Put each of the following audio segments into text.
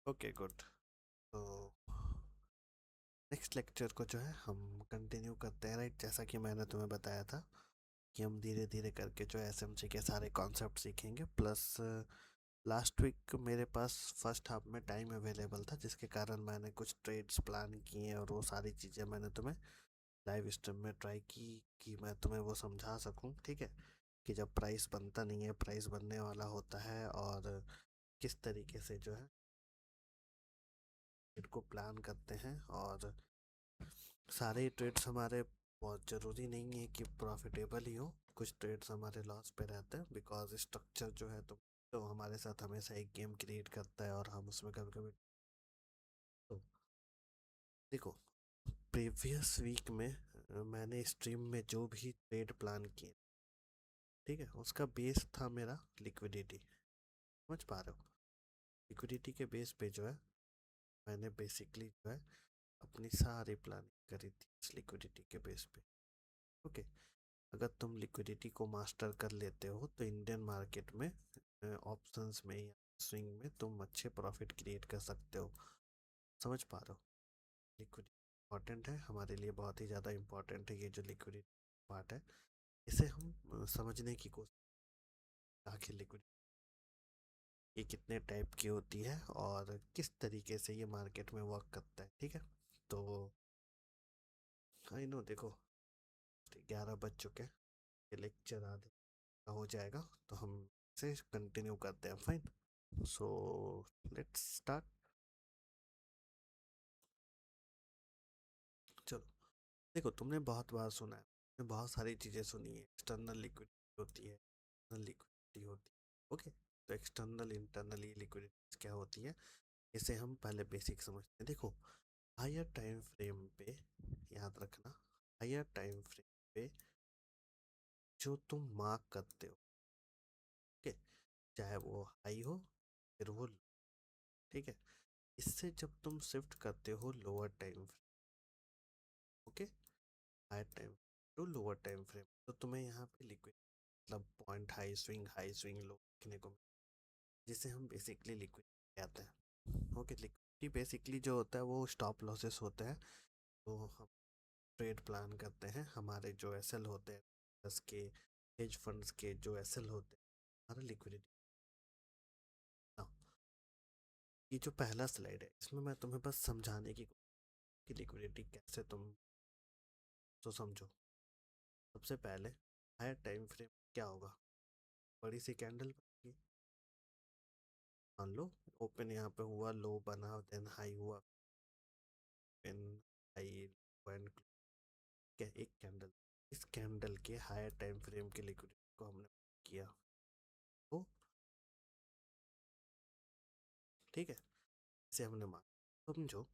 Okay good. तो next lecture को जो है हम कंटिन्यू करते हैं, राइट? जैसा कि मैंने तुम्हें बताया था कि हम धीरे धीरे करके जो एसएमसी के सारे कॉन्सेप्ट सीखेंगे। प्लस लास्ट वीक मेरे पास फर्स्ट हाफ में टाइम अवेलेबल था, जिसके कारण मैंने कुछ ट्रेड्स प्लान किए और वो सारी चीज़ें मैंने तुम्हें लाइव स्ट्रीम में ट्राई की कि मैं तुम्हें वो समझा सकूं, ठीक है? कि जब प्राइस बनता नहीं है, प्राइस बनने वाला होता है, और किस तरीके से जो है इनको प्लान करते हैं। और सारे ट्रेड्स हमारे बहुत ज़रूरी नहीं है कि प्रॉफिटेबल ही हो। कुछ ट्रेड्स हमारे लॉस पे रहते हैं बिकॉज स्ट्रक्चर जो है तो हमारे साथ हमेशा एक गेम क्रिएट करता है और हम उसमें कभी कभी तो देखो, प्रीवियस वीक में मैंने स्ट्रीम में जो भी ट्रेड प्लान किए, ठीक है, उसका बेस था मेरा लिक्विडिटी। समझ पा रहे हो? लिक्विडिटी के बेस पे जो है मैंने बेसिकली जो है अपनी सारी प्लानिंग करी थी इस लिक्विडिटी के बेस पे। ओके। अगर तुम लिक्विडिटी को मास्टर कर लेते हो तो इंडियन मार्केट में ऑप्शंस में या स्विंग में तुम अच्छे प्रॉफिट क्रिएट कर सकते हो। समझ पा रहे हो? लिक्विडिटी इंपॉर्टेंट है हमारे लिए, बहुत ही ज़्यादा इंपॉर्टेंट है ये जो लिक्विडिटी पार्ट है। इसे हम समझने की कोशिश, आखिर लिक्विडिटी ये कितने टाइप की होती है और किस तरीके से ये मार्केट में वर्क करता है, ठीक है? तो आई नो, देखो 11 बज चुके हैं, ये लेक्चर आधे का हो जाएगा तो हम इसे कंटिन्यू करते हैं, फाइन। So let's start. चलो, देखो तुमने बहुत बार सुना है, तुमने बहुत सारी चीज़ें सुनी है, एक्सटर्नल लिक्विडिटी होती है, इंटरनल लिक्विडिटी होती है। ओके, तो एक्सटर्नल इंटरनली लिक्विडिटी क्या होती है, इसे हम पहले बेसिक समझते हैं। देखो, हायर टाइम फ्रेम पे, याद रखना, हायर टाइम फ्रेम पे जो तुम मार्क करते हो, ठीक है, चाहे वो हाई हो फिर वो low, ठीक है, इससे जब तुम शिफ्ट करते हो lower time frame, okay, higher time to lower time frame, तो तुम्हें यहाँ पे लिक्विड मतलब पॉइंट हाई स्विंग लो देखने को जिसे हम बेसिकली लिक्विड कहते हैं। ओके, लिक्विडिटी बेसिकली जो होता है वो स्टॉप लॉसेस होते हैं। तो हम ट्रेड प्लान करते हैं, हमारे जो एसएल होते हैं, दस के हेज फंड्स के जो एसएल होते हैं, हमारा लिक्विडिटी। ये जो पहला स्लाइड है इसमें मैं तुम्हें बस समझाने की कि लिक्विडिटी कैसे तुम तो समझो। सबसे पहले हायर टाइम फ्रेम क्या होगा, बड़ी सी कैंडल बनेगी, मान लो ओपन यहाँ पे हुआ, लो बना, देन हाई हुआ, देन हाई एंड क्या, एक कैंडल, इस कैंडल के हायर टाइम फ्रेम के लिक्विडिटी को हमने किया, तो ठीक है, इसे हमने मान, समझो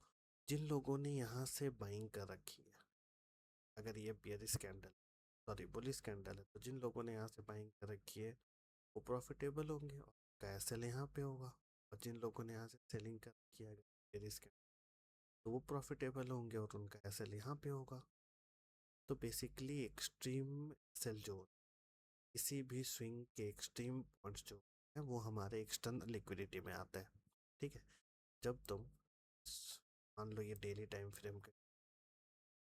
जिन लोगों ने यहाँ से बाइंग कर रखी है, अगर ये bearish candle, sorry bullish candle है, तो जिन लोगों ने यहाँ से बाइंग कर रखी है वो प्रॉफिटेबल होंगे और उनका सेल यहाँ पे होगा। और जिन लोगों ने यहाँ से सेलिंग कर रखी है बियरिश कैंडल, तो वो प्रॉफिटेबल होंगे और उनका सेल यहाँ पे होगा। तो बेसिकली एक्सट्रीम सेल जो किसी भी स्विंग के एक्सट्रीम पॉइंट्स जो है वो हमारे एक्सटर्नल लिक्विडिटी में आता है, ठीक है? जब तुम मान लो ये डेली टाइम फ्रेम के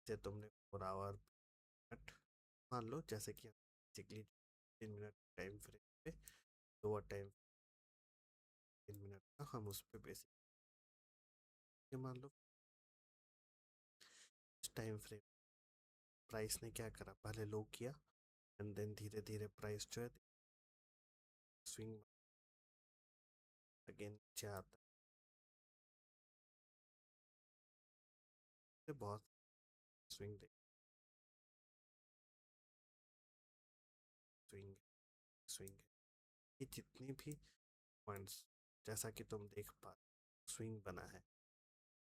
से तुमने 4 आवर मान लो, जैसे कि बेसिकली 3 मिनट टाइम फ्रेम पे, लोअर टाइम 3 मिनट का, हम उस पर बेसिक मान लो इस टाइम फ्रेम प्राइस ने क्या करा, पहले लो किया एंड देन धीरे धीरे प्राइस जो है स्विंग अगेन नीचे आता है। बहुत स्विंग स्विंग स्विंग ये जितनी भी पॉइंट्स, जैसा कि तुम देख पा स्विंग बना है,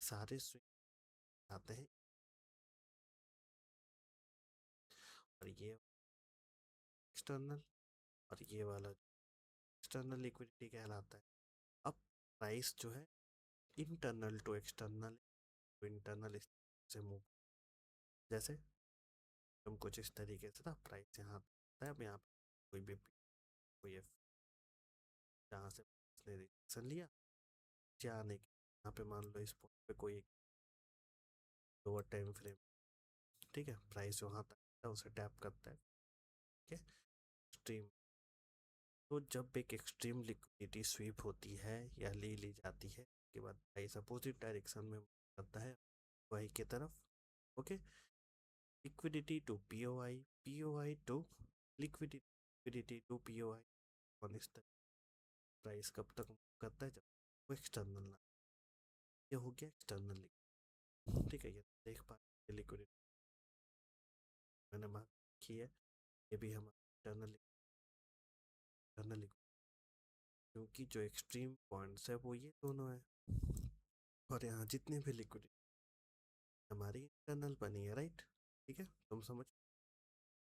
सारे स्विंग आते हैं, और ये एक्सटर्नल और ये वाला एक्सटर्नल लिक्विडिटी कहलाता है। अब प्राइस जो है इंटरनल टू एक्सटर्नल, तो इंटरनल से मूव, जैसे तुम कुछ इस तरीके से ना प्राइस यहाँ आता है, अब यहाँ पे कोई भी कोई जहाँ से रिएक्शन लिया जाने के यहाँ पे मान लो इस पॉइंट पे कोई एक लोअर टाइम फ्रेम, ठीक है, प्राइस वहाँ तक है, उसे टैप करता है, ठीक है, एक्सट्रीम। तो जब एक एक्सट्रीम लिक्विडिटी स्वीप होती है या ले ली जाती है, उसके बाद प्राइस अपोजिट डायरेक्शन में करता है वाई की तरफ। Okay, liquidity to POI, POI to liquidity, liquidity to POI, और इस तरह प्राइस कब तक मूव करता है जब वो एक्सटर्नल ना, ये हो गया एक्सटर्नल लिक्विडिटी, ठीक है। ये देख पा लिक्विडिटी मैंने मार्क की है, ये भी हमारा इंटरनल, इंटरनल, क्योंकि जो एक्सट्रीम पॉइंट्स है वो ये दोनों है, और यहाँ जितनी भी लिक्विडिटी हमारी इंटरनल बनी है, राइट, ठीक है, तुम समझ।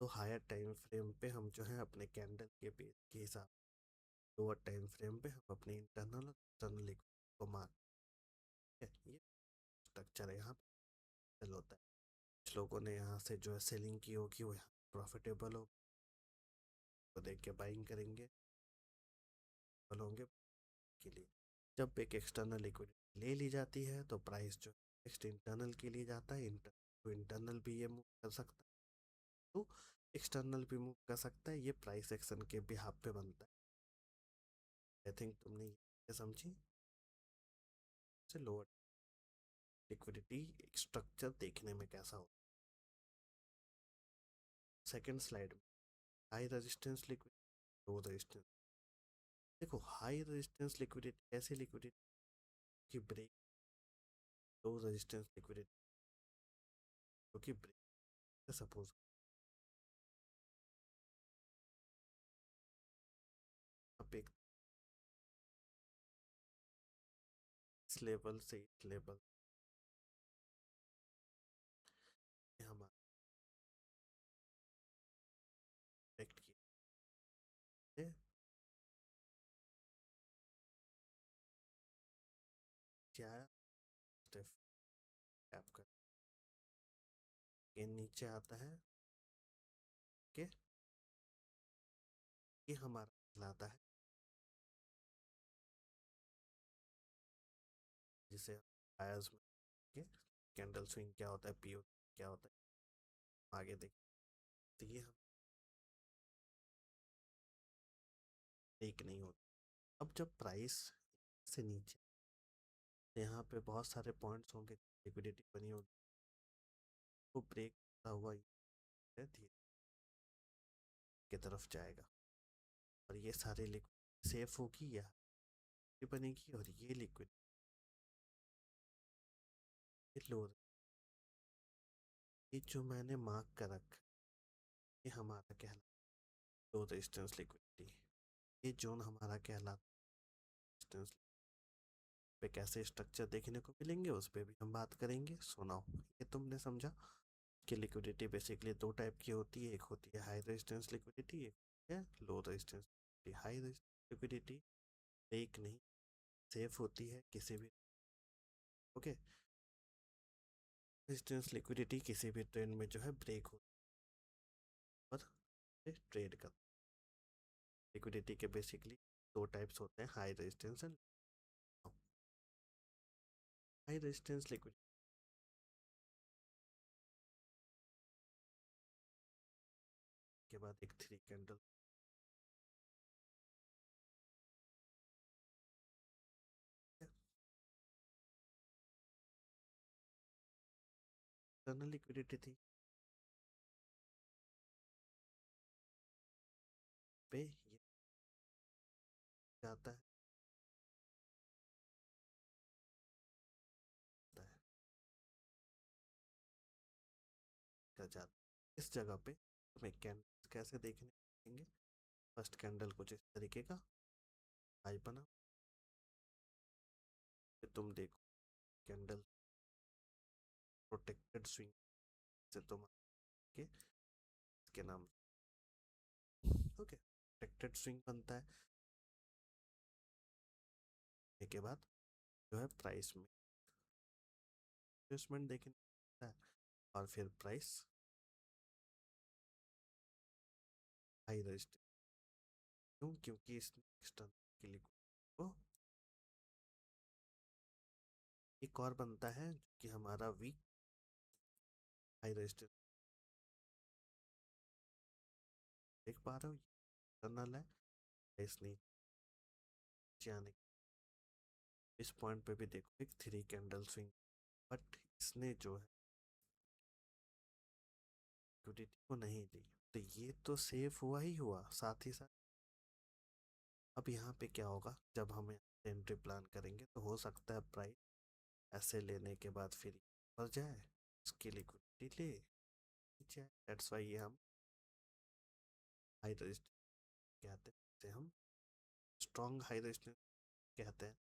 तो हायर टाइम फ्रेम पे हम जो है अपने कैंडल के बेस के हिसाब, लोअर टाइम फ्रेम पे हम अपने इंटरनल और एक्सटर्नल लिक्विडिटी को मार्क, है ये स्ट्रक्चर है। यहाँ पे चल होता है, कुछ लोगों ने यहाँ से जो है सेलिंग की होगी, वो यहाँ प्रॉफिटेबल हो तो देख के बाइंग करेंगे, होंगे के लिए। जब एक एक्सटर्नल लिक्विडिटी ले ली जाती है तो प्राइस जो नेक्स्ट इंटरनल के लिए जाता है, तो इंटरनल भी ये मूव कर सकता है, तो एक्सटर्नल भी मूव कर सकता है, ये प्राइस एक्शन के बिहाफ पे बनता है। आई थिंक तुमने ये समझी से लोअर लिक्विडिटी स्ट्रक्चर देखने में कैसा हो। सेकेंड स्लाइड में high resistance liquidity, low resistance. देखो हाई रेजिस्टेंस लिक्विडिटी ऐसी लिक्विडिटी की ब्रेक, लो रेजिस्टेंस लिक्विडिटी क्योंकि ब्रेक, सपोज आप एक इस लेवल से इस लेवल हमारा करेक्ट किया, क्या स्टेप टैप कर के नीचे आता है कि ये हमारा कहलाता है, जिसे आयर्स में के कैंडल स्विंग क्या होता है, पीओ क्या होता है, आगे देख। तो ये हम ब्रेक नहीं होता। अब जब प्राइस से नीचे, तो यहाँ पे बहुत सारे पॉइंट्स होंगे, लिक्विडिटी बनी होगी, वो ब्रेक हुआ धीरे की तरफ जाएगा, और ये सारे लिक्विड सेफ होगी या बनेगी, और ये लिक्विड लो, ये जो मैंने मार्क कर रखा, ये हमारा कहलाता लो रेजिस्टेंस लिक्विडिटी, ये जोन हमारा कहलाता रेजिस्टेंस पे। कैसे स्ट्रक्चर देखने को मिलेंगे उस पर भी हम बात करेंगे, सुनाओ। ये तुमने समझा कि लिक्विडिटी बेसिकली दो टाइप की होती है, एक होती है हाई रेजिस्टेंस लिक्विडिटी, एक है low resistance liquidity. High resistance liquidity break नहीं, सेफ होती है किसी भी, ओके, रेजिस्टेंस लिक्विडिटी किसी भी ट्रेंड में जो है ब्रेक हो और ट्रेड कर। लिक्विडिटी के बेसिकली दो टाइप्स होते हैं, high resistance and high resistance liquidity के बाद एक थ्री कैंडल एक्सटर्नल लिक्विडिटी थी पे, ये जाता है, जाता है, जाता है। इस जगह पे हमें कैंडल कैसे देखने देंगे, फर्स्ट कैंडल कुछ इस तरीके का हाई बना, फिर तुम देखो कैंडल प्रोटेक्टेड स्विंग से तुम के इसके नाम, ओके, प्रोटेक्टेड स्विंग बनता है, के बाद जो है प्राइस में एडजस्टमेंट देखने मिलता है, और फिर प्राइस हाई रजिस्टर, क्यों, क्योंकि इसने एक्सटर्नल के लिए को एक और बनता है कि हमारा वीक हाई रेजिस्टेंस, देख पा रहे हो टनल है इस नीचे आने, इस पॉइंट पे भी देखो एक 3 कैंडल स्विंग, बट इसने जो है लिक्विडिटी को नहीं दी, तो ये तो सेफ हुआ ही हुआ साथ ही साथ। अब यहाँ पे क्या होगा, जब हम एंट्री प्लान करेंगे तो हो सकता है प्राइस ऐसे लेने के बाद फिर बढ़ जाए, उसकी लिक्विडिटी ले जाए। दैट्स वाई ये हम हाई रेजिस्टेंस कहते हैं, इसे हम स्ट्रॉन्ग हाई रेजिस्टेंस कहते हैं।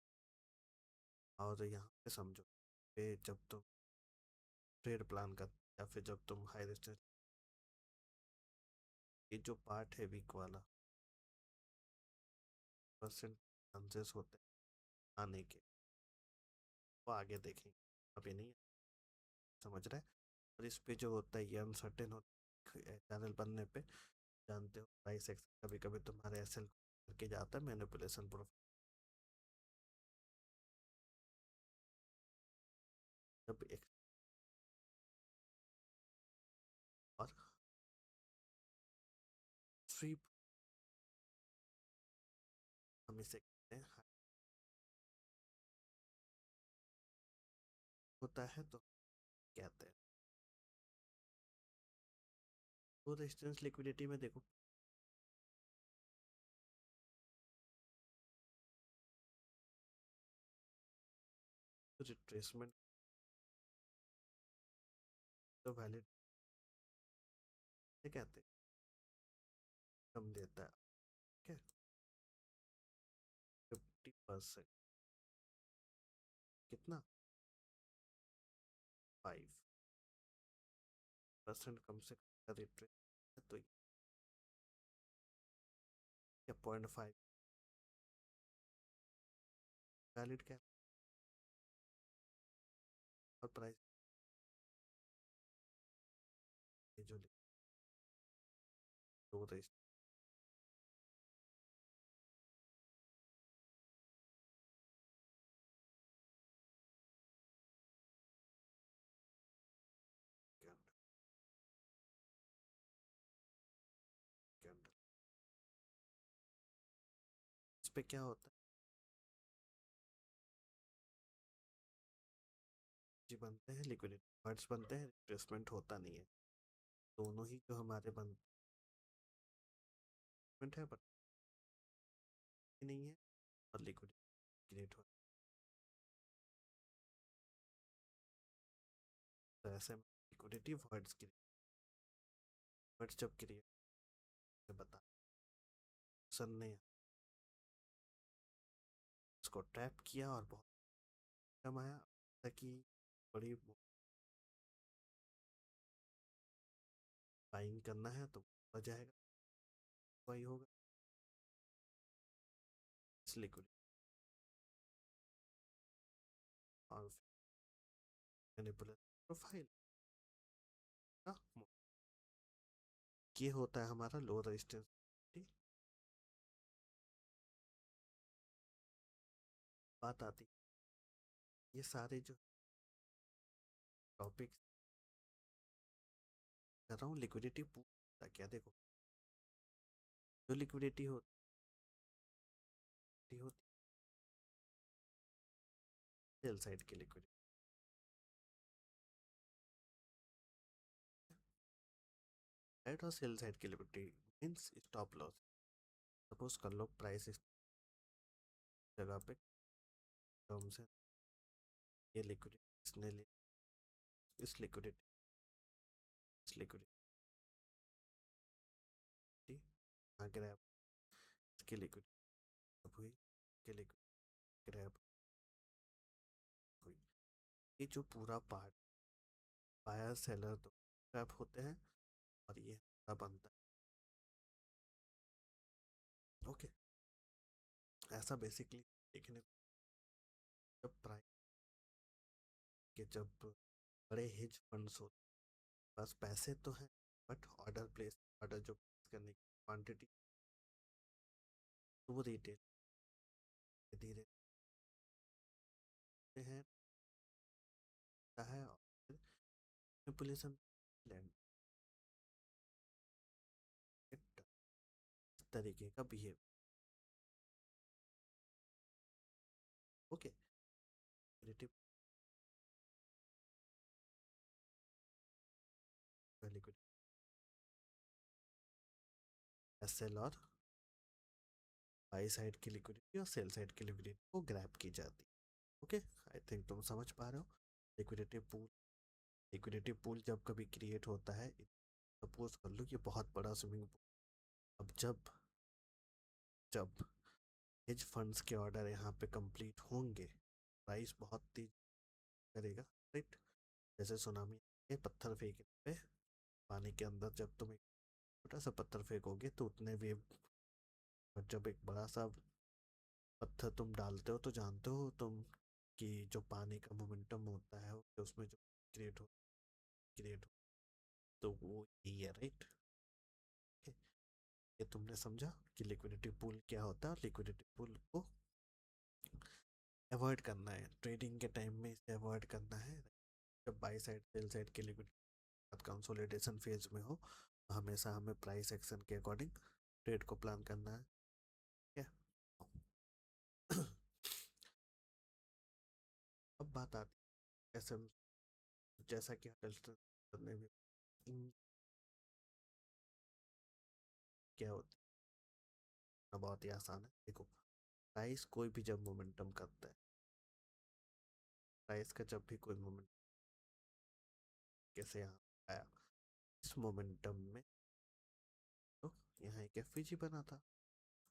और यहाँ पे समझो पे जब तुम ट्रेड प्लान कर या फिर जब तुम हाई रेजिस्टेंस, ये जो पार्ट है वीक वाला परसेंट चांसेस होते हैं आने के, वो आगे देखेंगे, अभी नहीं समझ रहे। और इस पे जो होता है ये अनसर्टेन होता है चैनल बनने पे, जानते हो प्राइस एक्शन कभी कभी तुम्हारे एसएल करके जाता है मैनिपुलेशन प्रूफ, जब एक और स्वीप हम इसे कहते हैं होता है तो कहते हैं। तो रेजिस्टेंस लिक्विडिटी में देखो तो रिट्रेसमेंट तो वैलिड कहते हैं, कम देता है, ठीक है 50%, कितना 5% कम से कम रिट्रेस, तो ये 0.5 वैलिड क्या और प्राइस जो दो रजिस्टर के अंदर के अंदर इस पे क्या होता है जी बनते हैं लिक्विडिटी फंड्स बनते हैं, रिट्रेसमेंट होता नहीं है, दोनों ही जो हमारे बनते है बट नहीं है, और लिक्विडिटी क्रिएट होता है, तो ऐसे में लिक्विडिटी वर्ड्स जब क्रिएट बता सन ने उसको ट्रैप किया और बहुत कमाया, ताकि बड़ी बाइंग करना है तो बढ़ जाएगा, वही होगा इस लिक्विड और मैनिपुलेट प्रोफाइल का ये होता है हमारा लो रेजिस्टेंस। बात आती ये सारे जो टॉपिक कर रहा हूँ लिक्विडिटी पूरा क्या देखो, जो लिक्विडिटी होती सेल साइड की लिक्विडिटी, राइट, और सेल साइड की liquidity means stop loss. Suppose कर लो प्राइस इस जगह पे टर्म से ये लिक्विडिटी इसने ले, इस लिक्विडिटी इस लिक्विडिटी ग्रैब इसकी लिक्विडिटी हुई, के लिक्विडिटी ग्रैब हुई, ये जो पूरा पार्ट बायर सेलर तो ग्रैब होते हैं और ये बनता है। ओके, ऐसा बेसिकली देखने जब प्राइस के जब बड़े हेज फंड्स होते बस पैसे तो हैं बट ऑर्डर जो प्लेस करने की क्वांटिटी तो वो रिटेल धीरे हैं, मैनिपुलेशन लैंड इस तरीके का बिहेव। ओके, लिक्विडिटी एसएल और बाई साइड की लिक्विडिटी और सेल साइड की लिक्विडिटी को ग्रैब की जाती है। ओके, आई थिंक तुम समझ पा रहे हो। लिक्विडिटी पूल, लिक्विडिटी पूल जब कभी क्रिएट होता है, सपोज कर लो ये बहुत बड़ा स्विमिंग पूल। अब जब जब हेज फंड्स के ऑर्डर यहाँ पे कंप्लीट होंगे, प्राइस बहुत तेज करेगा, राइट। जैसे सुनामी के पत्थर फेंकने पे पानी के अंदर जब तुम एक छोटा सा पत्थर फेंकोगे तो उतने वेव, और जब एक बड़ा सा पत्थर तुम डालते हो तो जानते हो तुम कि जो पानी का मोमेंटम होता है उसमें जो क्रिएट हो, तो वो यही है, राइट। ये तुमने समझा कि लिक्विडिटी पूल क्या होता है, और लिक्विडिटी पूल को अवॉइड करना है ट्रेडिंग के टाइम में, इसे अवॉइड करना है। जब बाई साइड सेल साइड के लिक्विडिटी कंसोलिडेशन फेज में हो, तो हमेशा हमें प्राइस एक्शन के अकॉर्डिंग ट्रेड को प्लान करना है, क्या। अब बात आती है ऐसे, जैसा कि करने में क्या होती है, बहुत ही आसान है। देखो, प्राइस कोई भी जब मोमेंटम करता है, प्राइस का जब भी कोई मोमेंट कैसे यहाँ आया, इस मोमेंटम में तो यहाँ एक एफ बना था,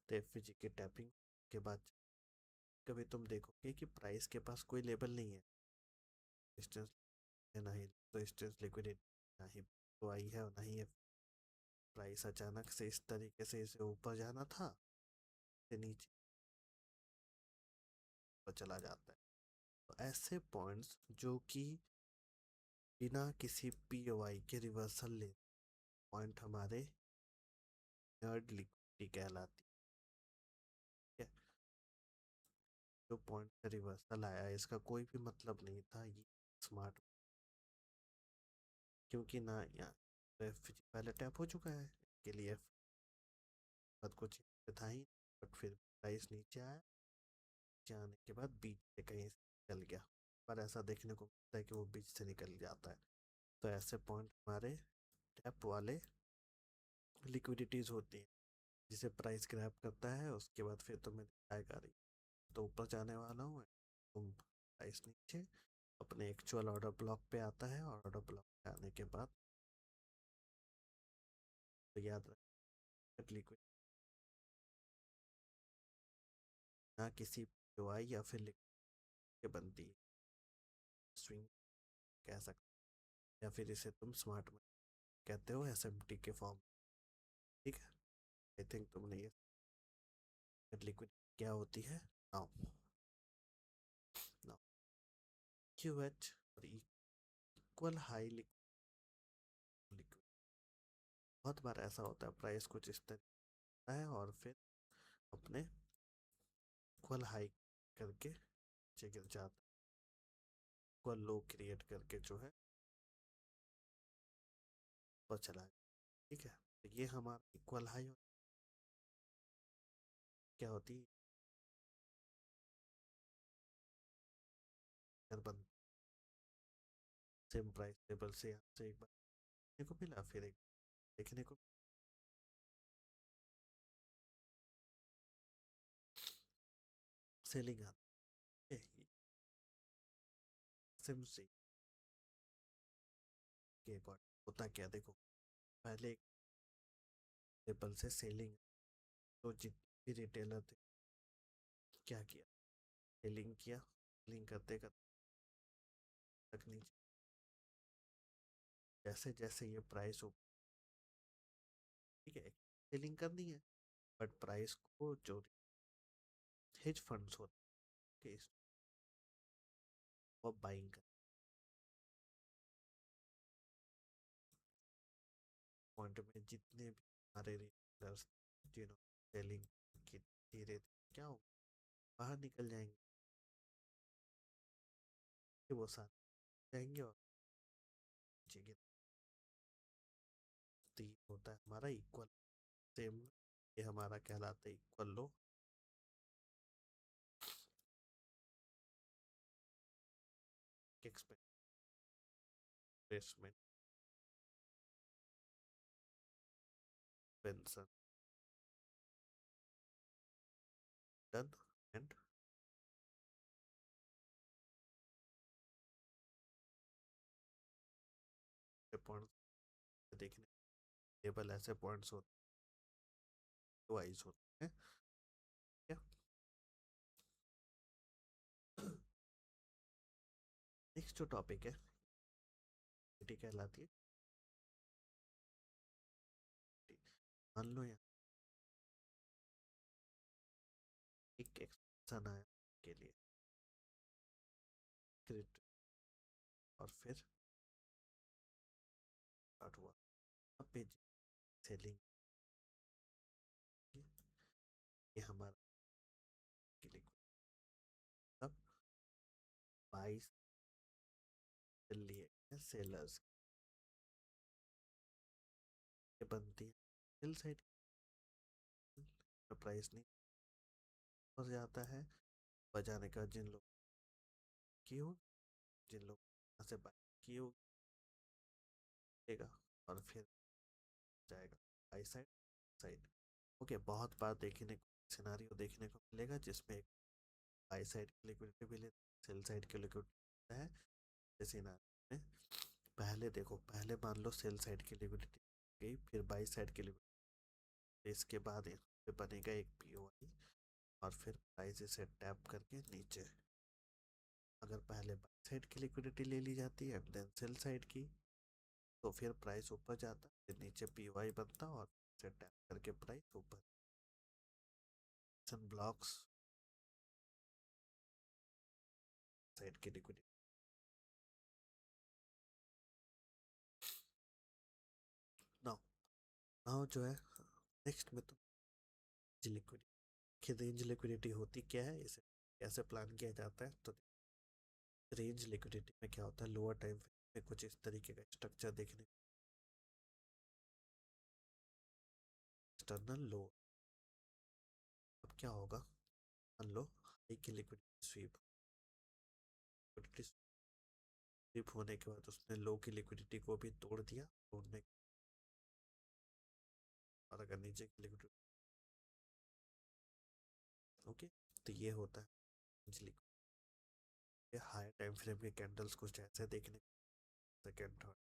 तो एफ की टैपिंग के बाद कभी तुम देखोगे कि प्राइस के पास कोई लेबल नहीं है, डिस्टेंस ना ही तो डिस्टेंस लिक्विडिटी, ना ही तो आई है और ना ही प्राइस अचानक से इस तरीके से इसे ऊपर जाना था, से नीचे पर चला जाता है। तो ऐसे पॉइंट्स जो कि बिना किसी पी ओ आई के रिवर्सल ले, पॉइंट हमारे नर्ड लिक्विडिटी कहलाती है। जो पॉइंट का रिवर्सल आया इसका कोई भी मतलब नहीं था ये स्मार्ट, क्योंकि ना यहाँ तो एफ पहले टैप हो चुका है, के लिए बात कुछ था ही, बट फिर प्राइस नीचे आया, नीचे आने के बाद बीच से कहीं चल गया, पर ऐसा देखने को मिलता है कि वो बीच से निकल जाता है। तो ऐसे पॉइंट हमारे टैप वाले लिक्विडिटीज़ होती हैं, जिसे प्राइस ग्रैब करता है, उसके बाद फिर तुम्हें दिखाएगा रही तो ऊपर जाने वाला हूँ, तुम प्राइस नीचे अपने एक्चुअल ऑर्डर ब्लॉक पे आता है, और ऑर्डर ब्लॉक पे आने के बाद तो याद रखें लिक्विड ना किसी UI या फिर लिक्विड के बनती है, स्विंग कह सकते, या फिर इसे तुम स्मार्ट में कहते हो SMT के फॉर्म, ठीक है। आई थिंक तुमने ये लिक्विड क्या होती है नाउ, नाउ QH और इक्वल हाई लिक्विड। बहुत बार ऐसा होता है प्राइस कुछ इस तरह है और फिर अपने इक्वल हाई करके नीचे गिर जाता है, इक्वल लो क्रिएट करके जो है वो चला है, ठीक है। तो ये हमारा इक्वल हाई क्या होती है, बन सेम प्राइस टेबल से यहाँ से एक बार देखने को मिला, फिर एक देखने को सेलिंग आती है, सेम से के अकॉर्डिंग होता क्या, देखो पहले एक टेबल से सेलिंग, तो जितने भी रिटेलर थे क्या किया, सेलिंग किया, सेलिंग करते करते तक नीचे, जैसे जैसे ये प्राइस हो, ठीक है, सेलिंग करनी है, बट प्राइस को जो हेज फंड्स होते हैं वो बाइंग कर पॉइंट में जितने भी हमारे रिटेलर्स जिन्होंने सेलिंग की, धीरे क्या हो बाहर निकल जाएंगे, कि वो साथ जाएंगे और नीचे गिर, तो ये होता है हमारा इक्वल सेम, ये हमारा कहलाता है इक्वल लो। एक्सपेंट पेंशन डन एंड पॉइंट देखने, टेबल ऐसे पॉइंट्स होते हैं वाइज होते हैं क्या। नेक्स्ट जो टॉपिक है ठीक कहलाती है, मान लो यहाँ एक एक्सप्रेशन आया के लिए क्रेडिट, और फिर स्टार्ट हुआ अब पे सेलिंग, ये हमारा के लिए तब 22 लिए सेलर्स ये बनती है सेल साइड, प्राइस नहीं हो जाता है बजाने का, जिन लोग की हो, जिन लोग यहाँ से बाय की होगा, और फिर जाएगा बाई साइड साइड। ओके, बहुत बार देखने को सिनारियो देखने को मिलेगा जिसमें एक बाई साइड की लिक्विडिटी भी लेता है, सेल साइड की लिक्विडिटी है। जैसे सिनारियो में पहले देखो, पहले मान लो सेल साइड की लिक्विडिटी गई, फिर बाई साइड की लिक्विडिटी, इसके बाद यहाँ पे बनेगा एक पीओआई, और फिर प्राइस इसे टैप करके नीचे, अगर पहले बाई साइड की लिक्विडिटी ले ली जाती है एंड देन सेल साइड की, तो फिर प्राइस ऊपर जाता, फिर नीचे पीओआई बनता और इसे टैप करके प्राइस ऊपर। ब्लॉक्स साइड की लिक्विडिटी नाउ, नाउ जो है नेक्स्ट में तो लिक्विडिटी, रेंज लिक्विडिटी होती क्या है, इसे कैसे प्लान किया जाता है, तो रेंज लिक्विडिटी में क्या होता है, लोअर टाइम फ्रेम में कुछ इस तरीके का स्ट्रक्चर देखने, एक्सटर्नल लो। अब क्या होगा, मान लो हाई की लिक्विडिटी स्वीप होने के बाद उसने लो की लिक्विडिटी को भी तोड़ दिया, तोड़ने, और अगर नीचे की लिक्विडिटी, ओके, तो ये होता है बिजली, ये हाई टाइम फ्रेम के कैंडल्स कुछ ऐसे देखने, सेकेंड थर्ड,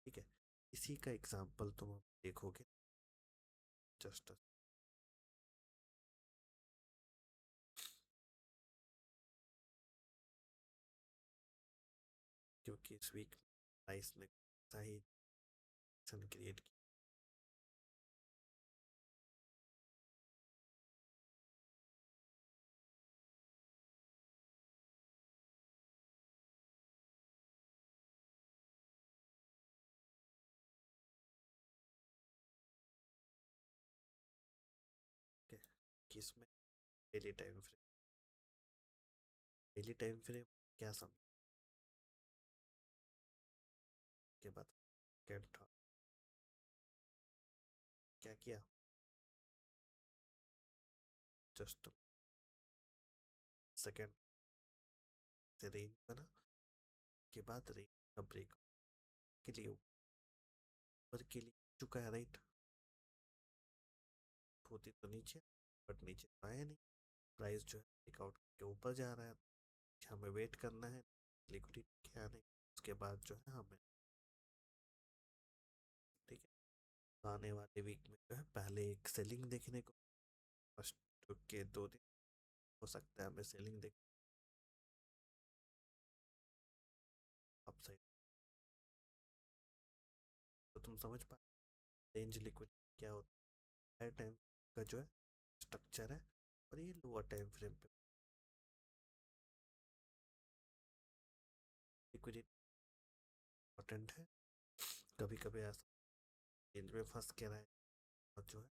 ठीक है। इसी का एग्जांपल तुम देखोगे जस्ट, क्योंकि इस वीक प्राइस ने सही क्रिएट किया कि इसमें daily time frame, daily time frame क्या समझ के बाद सेकेंड थर्ड क्या किया, जस्ट सेकेंड से रेंज बना के बाद रेंज का ब्रेक के लिए ऊपर के लिए चुका है, राइट, होती तो नीचे, बट नीचे तो आया नहीं, प्राइस जो है ब्रेकआउट के ऊपर जा रहा है, हमें वेट करना है लिक्विडिटी के आने, उसके बाद जो है हमें, ठीक है, तो आने वाले वीक में जो है पहले एक सेलिंग देखने को, फर्स्ट के 2 दिन हो सकता है हमें सेलिंग देख, अपसाइड, तो तुम समझ पा रेंज लिक्विड क्या होता है, हाई टाइम का जो है स्ट्रक्चर है, और ये लोअर टाइम फ्रेम पे लिक्विडिटी इंपॉर्टेंट है। कभी कभी ऐसा रेंज में फंस के रहे और जो है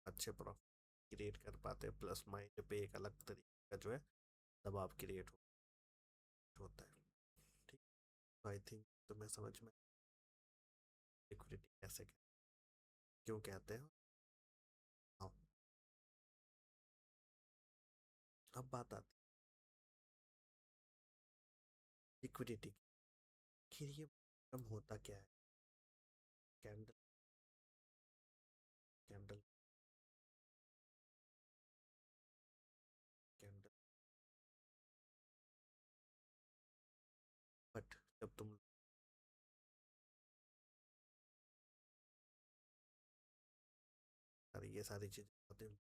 अच्छे प्रॉफिट क्रिएट कर पाते हैं, प्लस माइंड पे एक अलग तरीके का जो है दबाव क्रिएट होता है, ठीक। तो आई थिंक तुम्हें समझ में लिक्विडिटी कैसे क्यों कहते हैं। हाँ, अब बात आती है लिक्विडिटी की। ये कम होता क्या है। कैंडल कैंडल कैंडल बट जब तुम ये सारी चीजें होती हैं,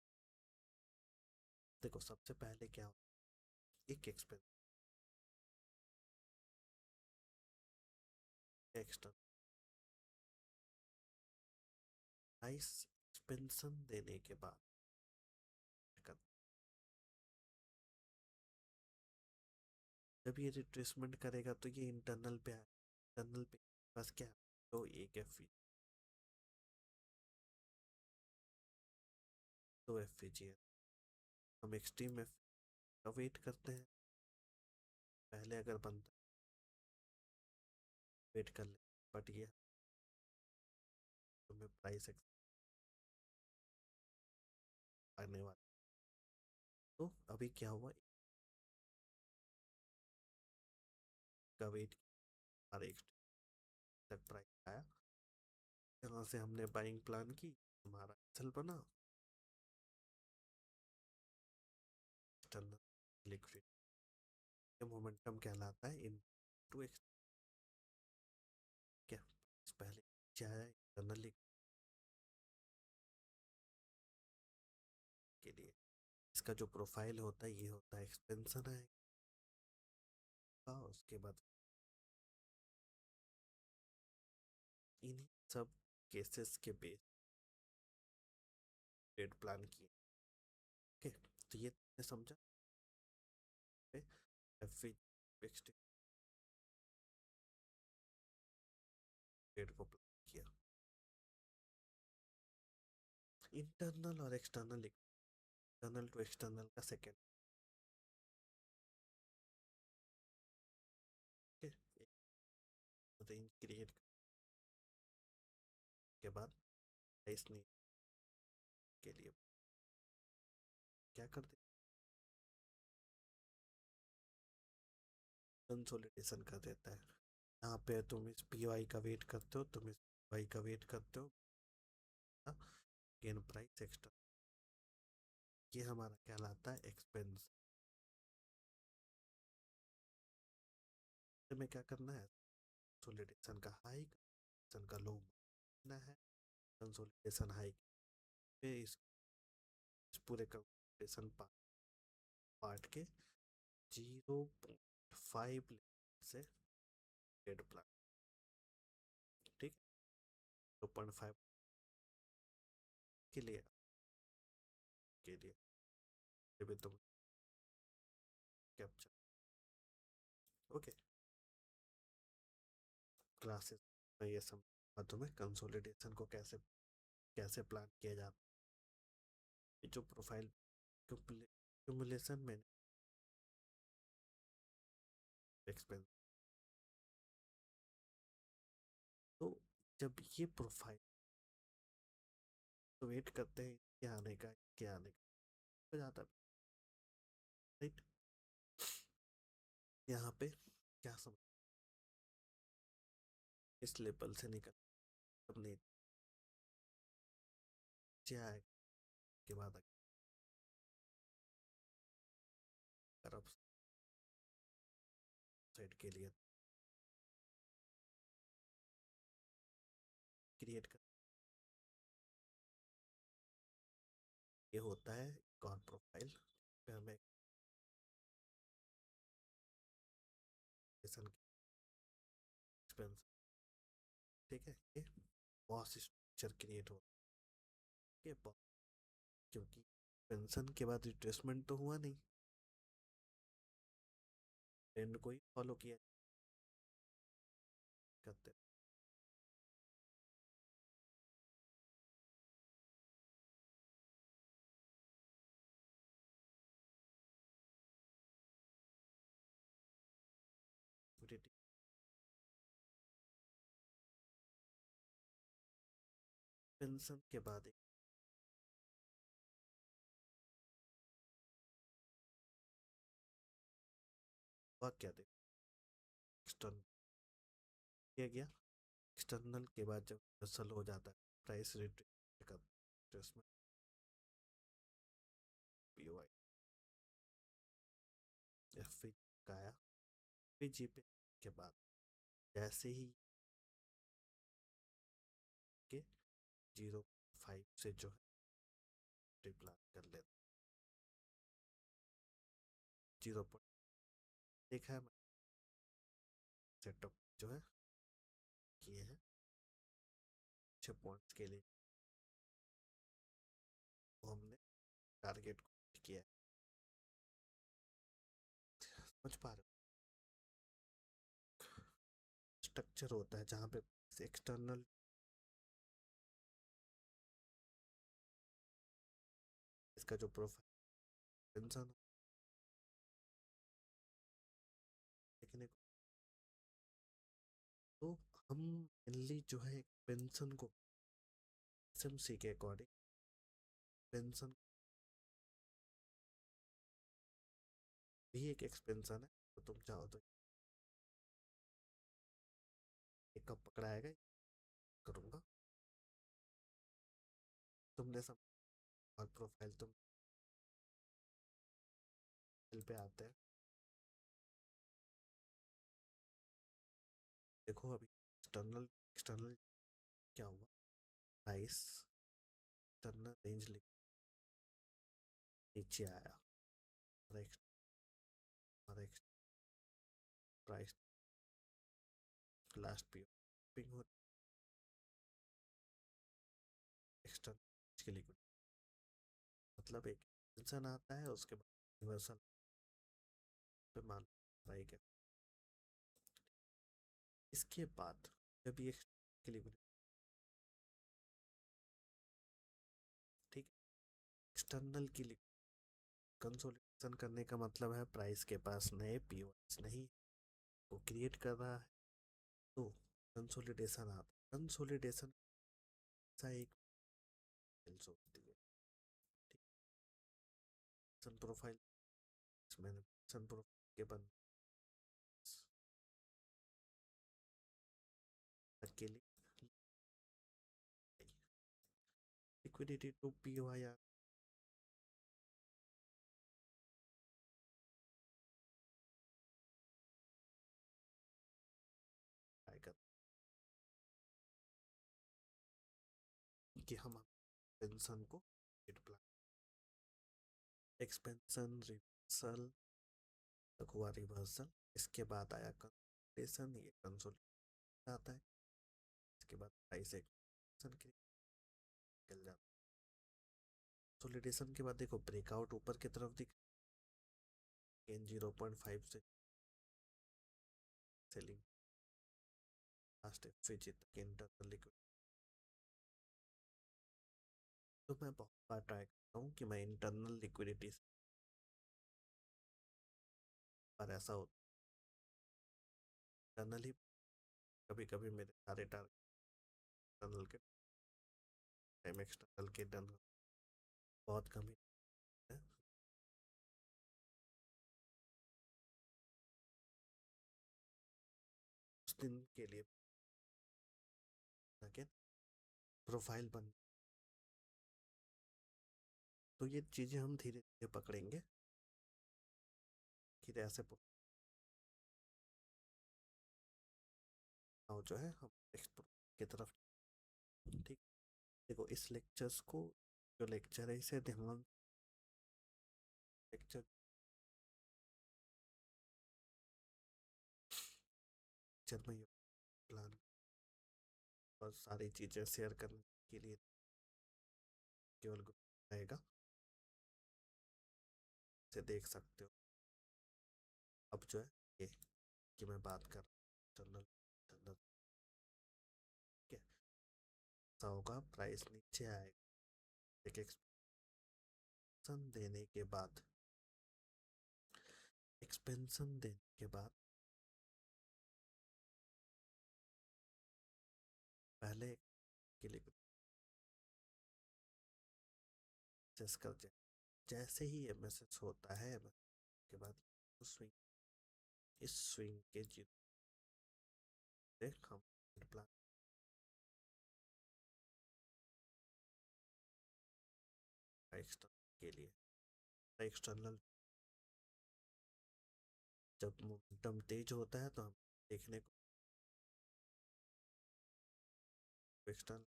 देखो सबसे पहले क्या होता है, एक एक्सटर्नल प्राइस एक्सपेंशन देने के बाद जब ये रिट्रेसमेंट करेगा तो ये इंटरनल पे आए। इंटरनल पे बस क्या है, तो एक एफ दो एफ है। हम एक्सट्रीम एफ का वेट करते हैं। पहले अगर बनता वेट कर ले, बट ये तुम्हें प्राइस आने वाला। तो अभी क्या हुआ, का वेट हमारे तक प्राइस आया, यहाँ से हमने बाइंग प्लान की, हमारा सेल बना। एक्सटर्नल लिक्विड मोमेंटम कहलाता है इन टू क्या पहले क्या है इंटरनल के लिए। इसका जो प्रोफाइल होता है ये होता है एक्सपेंशन है। उसके बाद इन्हीं सब केसेस के बेस ट्रेड प्लान किए। ओके, तो ये तुमने समझा एफ फिक्स्ड ट्रेड को प्लान किया। इंटरनल और एक्सटर्नल, इंटरनल टू एक्सटर्नल का सेकेंड रेंज क्रिएट के बाद प्राइस नहीं के लिए क्या करते, कंसोलिडेशन कर देता है। यहाँ पे तुम इस पी वाई का वेट करते हो, तुम इस वाई का वेट करते हो, गेन प्राइस एक्स्ट्रा, ये हमारा कहलाता है एक्सपेंस। में क्या करना है, कंसोलिडेशन का हाई, कंसोलिडेशन का लो ना है। कंसोलिडेशन हाई पे इस पूरे कंसोलिडेशन पार्ट के 0.5 से डेड प्लान, ठीक, 0.5 के लिए भी तुम कैप्चर। ओके, क्लासेस में ये समझा तुम्हें कंसोलिडेशन को कैसे कैसे प्लान किया जाता है। जो प्रोफाइल क्यूमुलेशन में एक्सपेंस, तो जब ये प्रोफाइल तो वेट करते हैं क्या आने का, क्या आने का हो जाता है, राइट। यहाँ पे क्या समझ, इस लेवल से निकल अपने क्या है के बाद अगर आप साइड के लिए क्रिएट कर, ये होता है कॉन प्रोफाइल पे हमें एक्सपेंस, ठीक है। ये बॉस स्ट्रक्चर क्रिएट होता है क्योंकि पेंशन के बाद रिट्रेसमेंट तो हुआ नहीं, ट्रेंड को ही फॉलो किया करते पेंशन के बाद एक वाक्य दे एक्सटर्नल किया गया। एक्सटर्नल के बाद जब रिवर्सल हो जाता है प्राइस रिट्रेस का रिट्रेसमेंट पीओआई एफ का आया पीजी पे के बाद जैसे ही के 0.5 से जो है रिप्लाई कर लेते 0. देखा है सेटअप जो है किए हैं 6 पॉइंट्स के लिए वो हमने टारगेट को किया है। समझ पा रहे हो स्ट्रक्चर होता है जहाँ पे एक्सटर्नल इसका जो प्रोफाइल इंसान देखने को तो हम मेनली जो है पेंशन को एसएमसी के अकॉर्डिंग पेंशन भी एक एक्सपेंशन है तो तुम चाहो तो एक कप पकड़ाएगा करूँगा तुमने सब और प्रोफाइल तुम पे आते हैं। देखो अभी एक्सटर्नल एक्सटर्नल क्या हुआ प्राइस एक्सटर्नल रेंज नीचे आया और प्राइस लास्ट पी पिंग हो एक्सटर्नल के लिए मतलब एक इंसान आता है उसके बाद यूनिवर्सल पे मान रहा है इसके बाद जब ये इक्विलिब्रियम ठीक एक्सटर्नल की कंसोलिडेशन करने का मतलब है प्राइस के पास नए पीओएस नहीं वो क्रिएट कर रहा है तो कंसोलिडेशन आता है कंसोलिडेशन सा एक होती है सन प्रोफाइल मैंने सन प्रोफाइल के बंद अकेले लिक्विडिटी टू पीओआई आएगा कि हम पेंशन को एक्सपेंशन रिवर्सल तक हुआ रिवर्सल इसके बाद आया कंसोलिडेशन ये कंसोलिडेशन आता है इसके बाद प्राइस एक्सपेंशन के निकल जाता है कंसोलिडेशन के बाद देखो ब्रेकआउट ऊपर की तरफ दिख गेन 0.5 से सेलिंग लास्ट एफएजी तक इंटरनल लिक्विड तो मैं बहुत बार ट्राई करता हूँ कि मैं इंटरनल लिक्विडिटी पर ऐसा होता है इंटरनल ही कभी कभी मेरे सारे टारगेट इंटरनल के टाइम एक्सटर्नल के डन बहुत कम ही है उस दिन के लिए ताकि प्रोफाइल बन तो ये चीज़ें हम धीरे धीरे पकड़ेंगे कि ऐसे जो है हम एक्सप्लोर की तरफ ठीक देखो इस लेक्चर्स को जो लेक्चर है इसे ध्यान लेक्चर लेक्चर में प्लान और सारी चीज़ें शेयर करने के लिए केवल रहेगा इसे देख सकते हो अब जो है ये कि मैं बात कर इंटरनल इंटरनल क्या ऐसा होगा प्राइस नीचे आएगा एक एक्सपेंशन देने के बाद एक्सपेंशन देने के बाद पहले के लिए मैसेज कर जाए। जैसे ही ये मैसेज होता है के बाद स्विंग, इस स्विंग के जितने हम प्लान एक्सटर्नल के लिए, एक्सटर्नल जब मोमेंटम तेज होता है तो हम देखने को एक्सटर्नल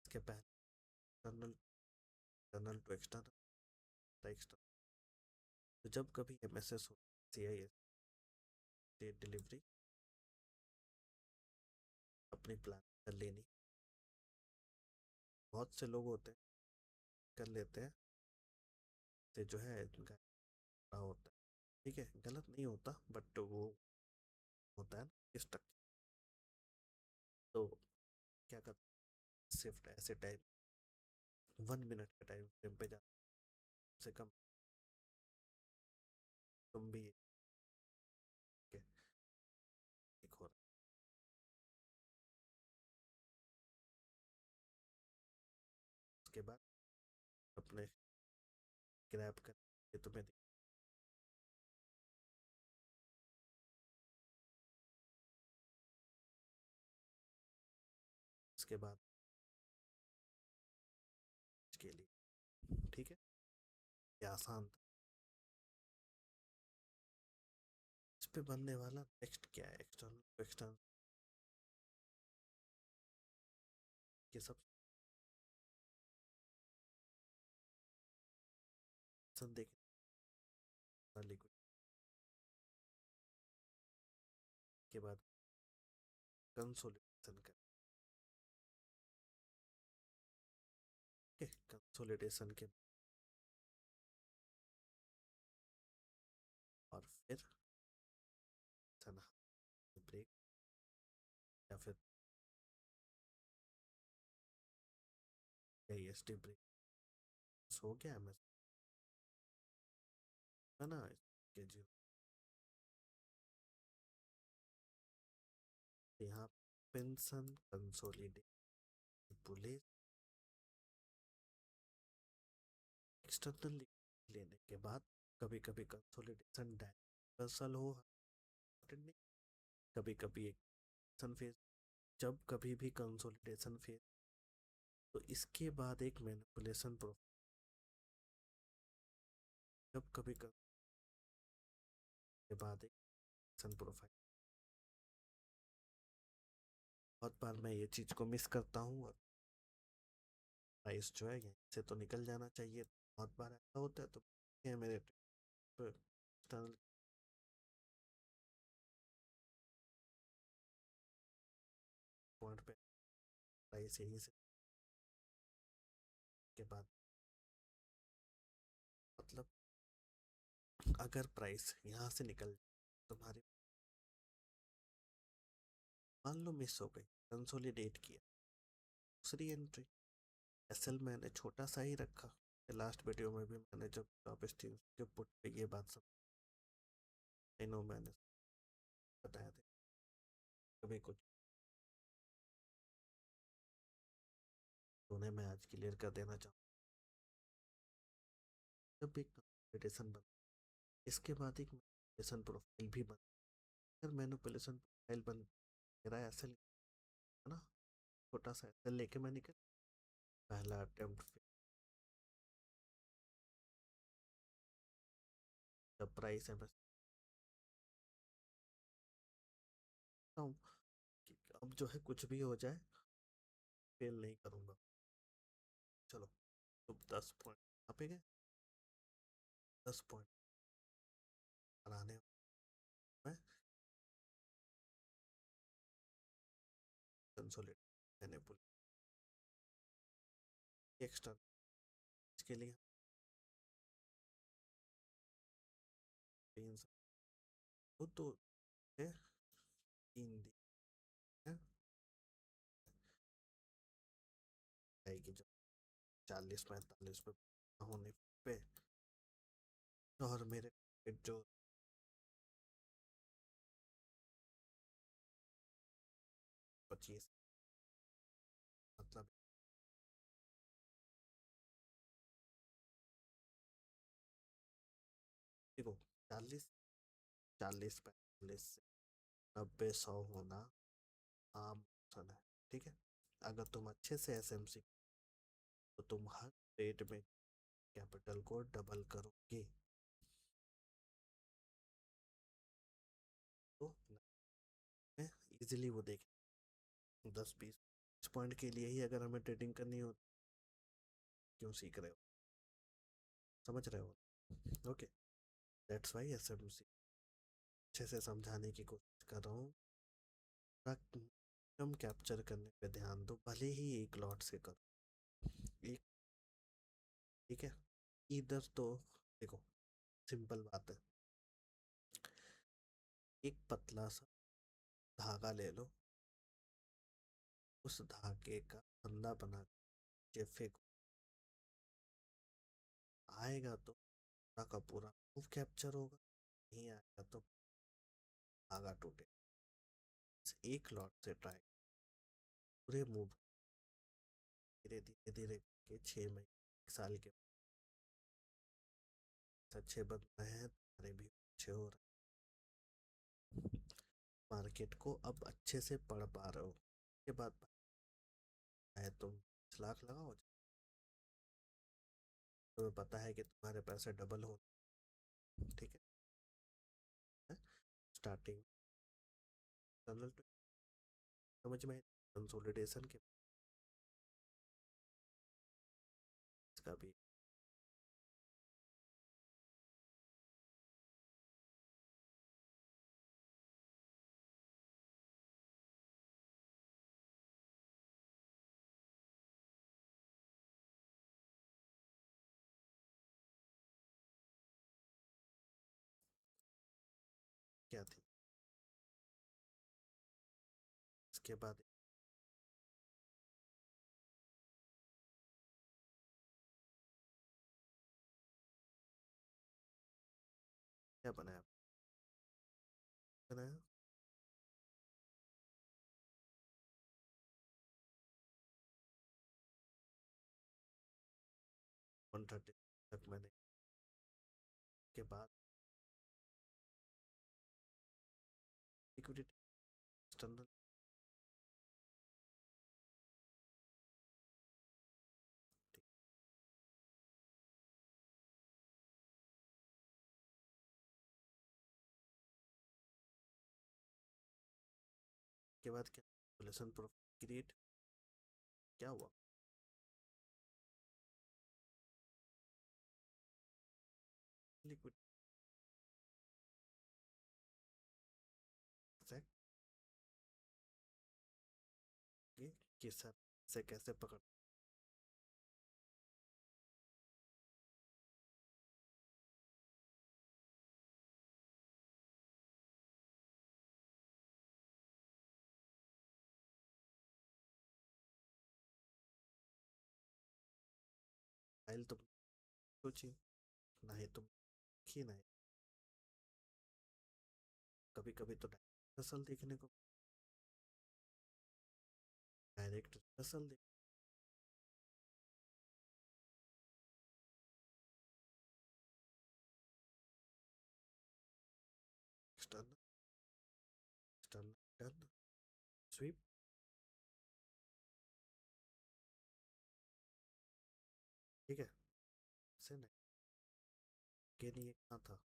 के पहले external, internal to external, external. तो जब कभी ये मैसेज हो CIS डेट डिलीवरी अपनी प्लान कर लेनी। बहुत से लोग होते हैं कर लेते हैं, से जो है इनका होता है, ठीक है गलत नहीं होता बट वो होता है ना इस तक। तो क्या करते हैं शिफ्ट ऐसे टाइम 1 मिनट के टाइम फ्रेम पे जाते से कम तुम भी एक हो रहा है। उसके बाद अपने ग्रैब कर तुम्हें उसके बाद के लिए ठीक है, ये आसान था। इस पे बनने वाला नेक्स्ट क्या है, एक्सटर्नल एक्सटर्नल ये सब देखें वाली के बाद कंसोलिडेशन कर, कंसोलिडेशन के और फिर ब्रेक या फिर AST ब्रेक हो गया है ना के जी। यहाँ पेंशन कंसोलिडेट पुलिस एक्सटर्नल लेने के बाद कभी कभी कंसोलिडेशन डायवर्सल हो, कभी कभी एक फेज, जब कभी भी कंसोलिडेशन फेज तो इसके बाद एक मैनिपुलेशन प्रोफाइल, जब कभी के बाद एक प्रोफाइल। बहुत बार मैं ये चीज़ को मिस करता हूँ और प्राइस जो है यहाँ से तो निकल जाना चाहिए, बहुत बार ऐसा होता है। तो ये मेरे एक्सटर्नल पॉइंट पे प्राइस यहीं से के बाद मतलब अगर प्राइस यहाँ से निकल तुम्हारी मान लो मिस हो गई, कंसोलिडेट किया, दूसरी एंट्री एसएल मैंने छोटा सा ही रखा। लास्ट वीडियो में भी मैंने जब टॉप स्टीम के पुट पे ये बात सब नो मैंने बताया था, कभी कुछ उन्हें मैं आज क्लियर कर देना चाहूँ। जब एक मैनिपुलेशन बन, इसके बाद एक मैनिपुलेशन प्रोफाइल भी बन, अगर मैनिपुलेशन प्रोफाइल बन मेरा एसएल है ना, छोटा सा एसएल लेके मैं निकल, पहला अटेम्प्ट जब प्राइस है मैं हूँ कि अब जो है कुछ भी हो जाए फेल नहीं करूँगा। चलो तो 10 पॉइंट यहाँ पे गए, 10 पॉइंट बनाने में कंसोलिडेट मैंने एक्स्ट्रा के लिए वो तो है 3 दिन है आएगी जब 40-45 पे होने पे, और मेरे जो 25 मतलब 40, 40 45 से 90 100 होना आम ऑप्शन है। ठीक है, अगर तुम अच्छे से एसएमसी तो तुम हर रेट में कैपिटल को डबल करोगे तो इजीली वो देख 10 20 पॉइंट के लिए ही अगर हमें ट्रेडिंग करनी हो, क्यों सीख रहे हो, समझ रहे हो? ओके, दैट्स वाई एसएमसी अच्छे से समझाने की कोशिश कर रहा हूँ। कम कैप्चर करने पे ध्यान दो, भले ही एक लॉट से करो एक। ठीक है, इधर तो देखो, सिंपल बात है, एक पतला सा धागा ले लो, उस धागे का फंदा बना के फेंको, आएगा तो पूरा का पूरा मूव कैप्चर होगा, नहीं आएगा तो धागा टूटे। एक लॉट से ट्राई, पूरे मूव धीरे धीरे धीरे के 6 महीने 1 साल के अच्छे बन रहे हैं, तुम्हारे भी अच्छे हो रहे हैं, मार्केट को अब अच्छे से पढ़ पा रहे हो। के बाद है तुम 10 लाख लगाओ, तुम्हें पता है कि तुम्हारे पैसे डबल हो। ठीक है, स्टार्टिंग समझ में, कंसोलिडेशन के इसका भी क्या थी, इसके बाद क्या बनाया, बनाया 130 तक मैंने, के बाद लिक्विडिटी एक्सटर्नल के बाद क्या, कैलकुलेशन प्रॉफिट क्रिएट, क्या हुआ, लिक्विड किस से कैसे पकड़, फाइल तुम सोची, ना ही तुम की ना, कभी कभी तो रिहर्सल देखने को, डायरेक्ट रिहर्सल देख, एक्सटर्नल एक्सटर्नल टर्न स्वीप, ठीक है, से नहीं के नहीं कहा था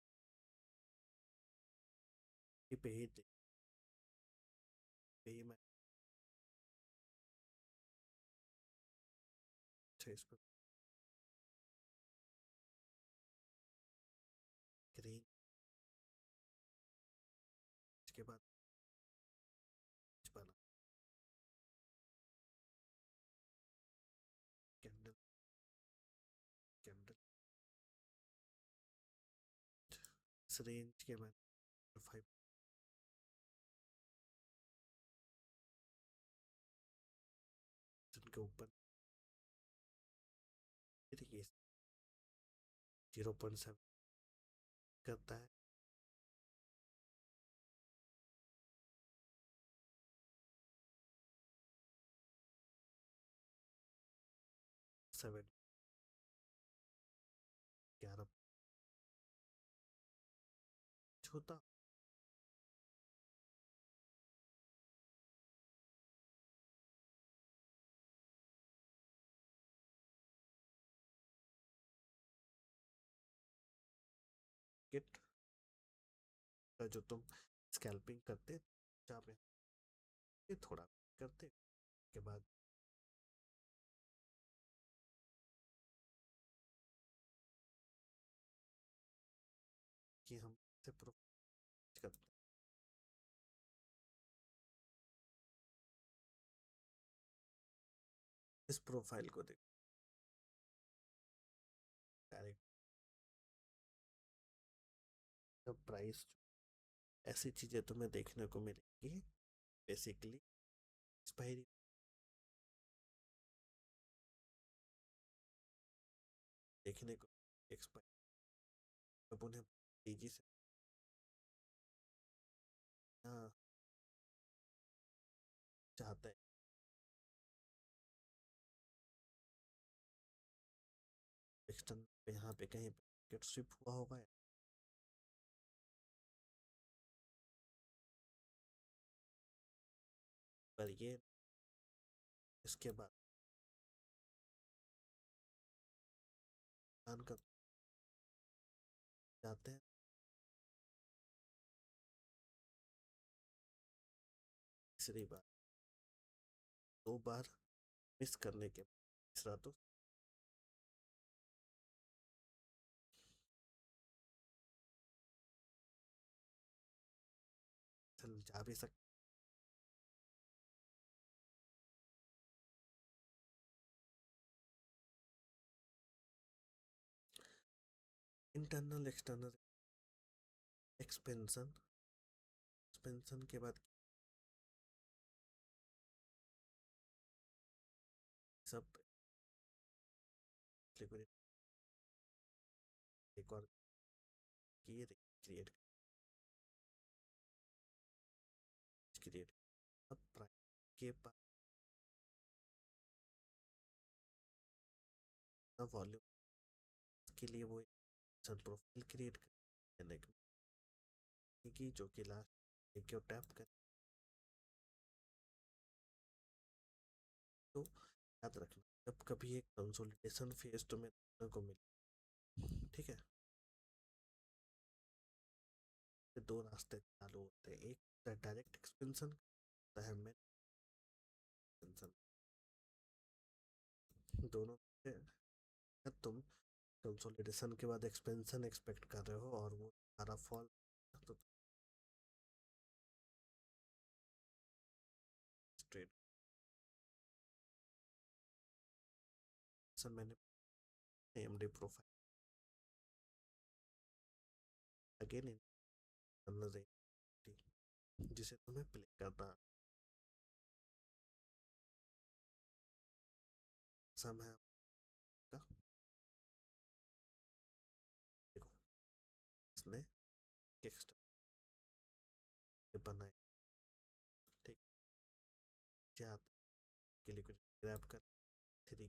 कि पे ही दे, पे ही मैं अच्छा इस पर ग्रीन, इसके बाद कुछ बना कैंडल, कैंडल इस रेंज के मैं 5 के ऊपर देखिए 0.7 करता है, 7 11 होता किट जो तुम स्कैल्पिंग करते जहाँ पे थोड़ा करते के बाद कि हम से प्रोफाइल करते इस प्रोफाइल को देख डायरेक्ट प्राइस ऐसी चीज़ें तुम्हें देखने को मिलेंगी बेसिकली एक्सपायरी देखने को एक्सपायरी अब उन्हें तेजी से हाँ चाहता है एक्सटर्नल पे यहाँ पे कहीं गेट शिप हुआ होगा पर ये इसके बाद प्लान कर जाते हैं तीसरी बार 2 बार मिस करने के बाद तीसरा तो चल जा भी सकते इंटरनल एक्सटर्नल एक्सपेंशन एक्सपेंशन के बाद सब लिक्विडिटी एक और किए क्रिएट क्रिएट अब प्राइस के पास वॉल्यूम के लिए वो एक प्रोफाइल क्रिएट करने की जो कि लास्ट एक टैप कर तो याद रखना जब कभी एक कंसोलिडेशन फेज तुम्हें देखने को मिले ठीक है तो 2 रास्ते चालू होते हैं एक डायरेक्ट एक्सपेंशन है में एक्सपेंशन दोनों में तुम कंसोलिडेशन के बाद एक्सपेंशन एक्सपेक्ट कर रहे हो और वो तुम्हारा फॉल तो स्ट्रेट सर मैंने एएमडी प्रोफाइल अगेन इन जिसे तुम्हें प्ले करना समय का देखो इसने किक बनाए ठीक क्या के लिए ग्रैब कर 3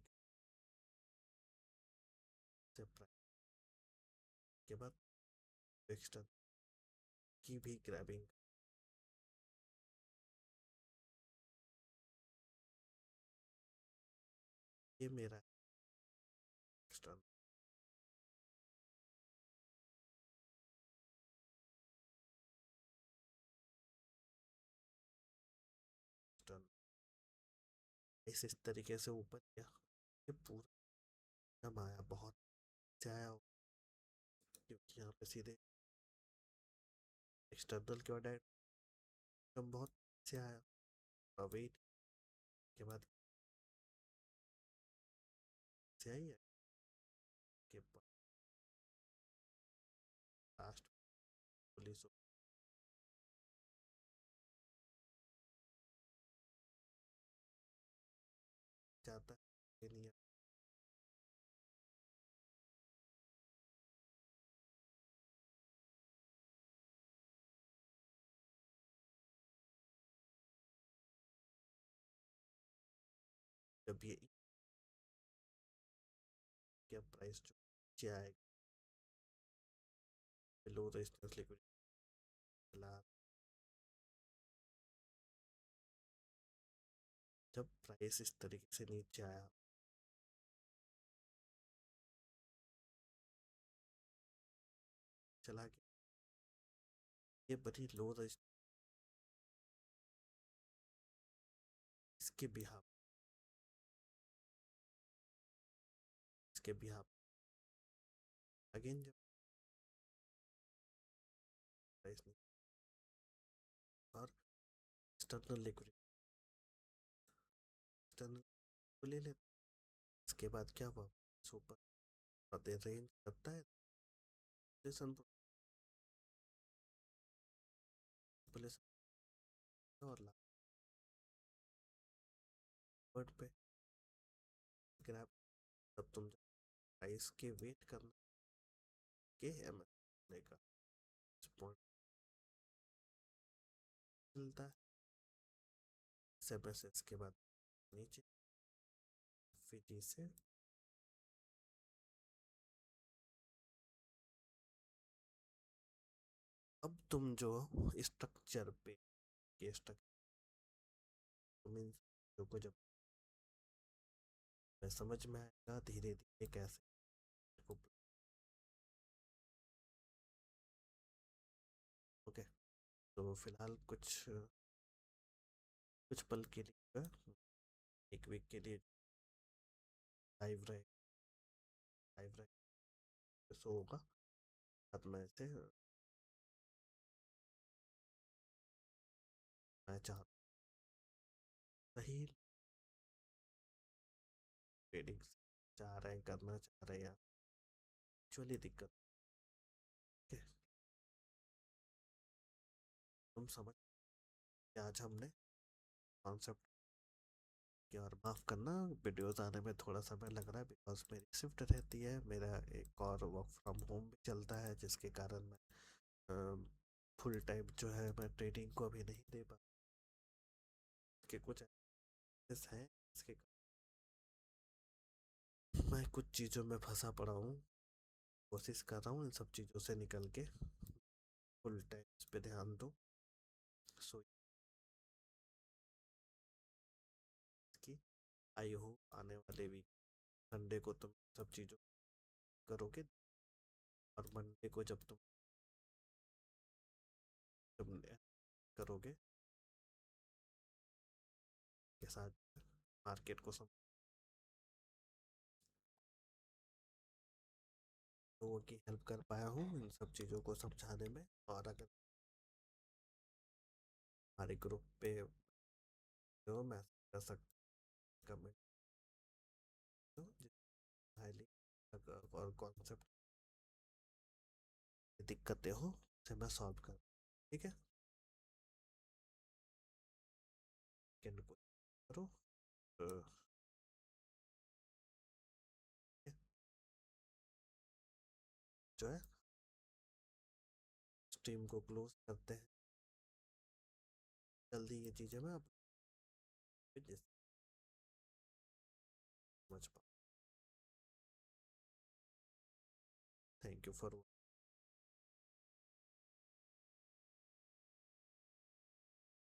से प्राइस के बाद एक्स्ट्रा की भी ग्रैबिंग ये मेरा एक्स्ट्रा इस तरीके से ऊपर गया ये पूरा आया बहुत से आया क्योंकि यहाँ पे सीधे एक्सटर्नल के बाद बहुत से आया वेट के बाद से आई है के लास्ट पुलिस जाता है नहीं जब ये क्या प्राइस जो नीचे आएगा लो रेजिस्टेंस लिक्विड चला, जब प्राइस इस तरीके से नीचे आया, चला गया, ये बड़ी लो रजिस्टर इसके बिहाफ, इसके बिहाफ अगेन जब प्राइस नहीं, और एक्सटर्नल लिक्विडिटी, एक्सटर्नल को ले लेते, इसके बाद क्या हुआ, सुपर आते रेंज करता है, लेसन पुलिस और लावर्ड पे ग्रैब, तब तुम प्राइस के वेट करना के एम का पॉइंट मिलता है, सेबेसिस के बाद नीचे फिजी से अब तुम जो स्ट्रक्चर पे के स्ट्रक्चर मीन्स को जब समझ में आएगा धीरे धीरे कैसे, ओके। तो फिलहाल कुछ कुछ पल के लिए, एक वीक के लिए लाइव रहे, लाइव रहे सो होगा, बाद में से मैं चाहता सही ट्रेडिंग चाह रहे हैं, करना चाह रहे हैं, एक्चुअली दिक्कत है, तुम समझ, आज हमने कॉन्सेप्ट किया, और माफ़ करना वीडियोस आने में थोड़ा समय लग रहा है बिकॉज मेरी शिफ्ट रहती है, मेरा एक और वर्क फ्रॉम होम भी चलता है जिसके कारण मैं फुल टाइम जो है मैं ट्रेडिंग को अभी नहीं दे पा, के कुछ ऐसे हैं इसके, मैं कुछ चीज़ों में फंसा पड़ा हूँ, कोशिश कर रहा हूँ इन सब चीज़ों से निकल के फुल टाइम इस पे ध्यान दूँ, सो इसकी आई हो आने वाले वीक संडे को तुम सब चीज़ों करोगे, और मंडे को जब तुम करोगे के साथ मार्केट को समझ, लोगों की हेल्प कर पाया हूँ इन सब चीज़ों को समझाने में, और अगर हमारे ग्रुप पे जो मैसेज कर सकते कमेंट तो हाईली, और कॉन्सेप्ट दिक्कतें हो से मैं सॉल्व कर, ठीक है, कैन को करो, जो है स्ट्रीम को क्लोज करते हैं, जल्दी ये चीज़ें मैं अब समझ पाऊँ, थैंक यू फॉर